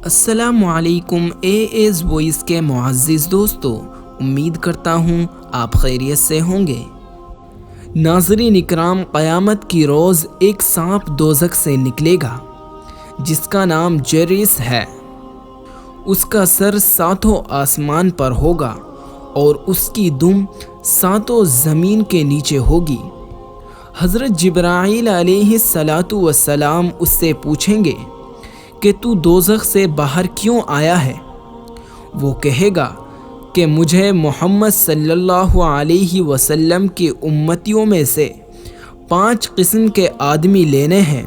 अस्सलामु अलैकुम as voice के मुअज़्ज़िज़ दोस्तों, उम्मीद करता हूँ आप खैरियत से होंगे। नाज़रीन इकराम, क़यामत की रोज़ एक सांप दोज़ख से निकलेगा जिसका नाम जरीस है। उसका सर सातों आसमान पर होगा और उसकी दुम सातों ज़मीन के नीचे होगी। हज़रत जिब्राईल अलैहिस्सलातु वस्सलाम उससे पूछेंगे कि तू दोज़ख से बाहर क्यों आया है? वो कहेगा कि मुझे मोहम्मद सल्लल्लाहु अलैहि वसल्लम की उम्मतियों में से 5 किस्म के आदमी लेने हैं।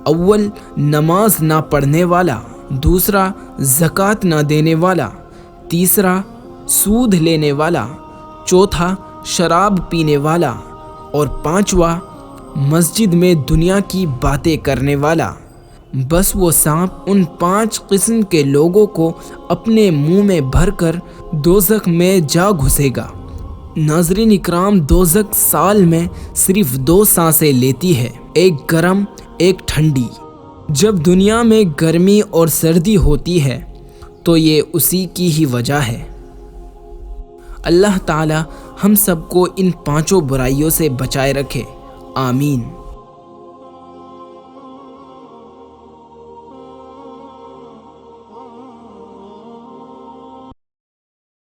अव्वल, नमाज ना पढ़ने वाला। दूसरा, ज़कात ना देने वाला। तीसरा, सूद लेने वाला। चौथा, शराब पीने वाला। और 5वां, मस्जिद में दुनिया की बातें करने वाला। बस वो सांप उन 5 किस्म के लोगों को अपने मुंह में भरकर दोज़ख में जा घुसेगा। नाज़रीन इकराम, दोज़ख साल में सिर्फ 2 सांसें लेती है, एक गर्म एक ठंडी। जब दुनिया में गर्मी और सर्दी होती है तो ये उसी की ही वजह है। अल्लाह ताला हम सबको इन 5 बुराइयों से बचाए रखे। आमीन।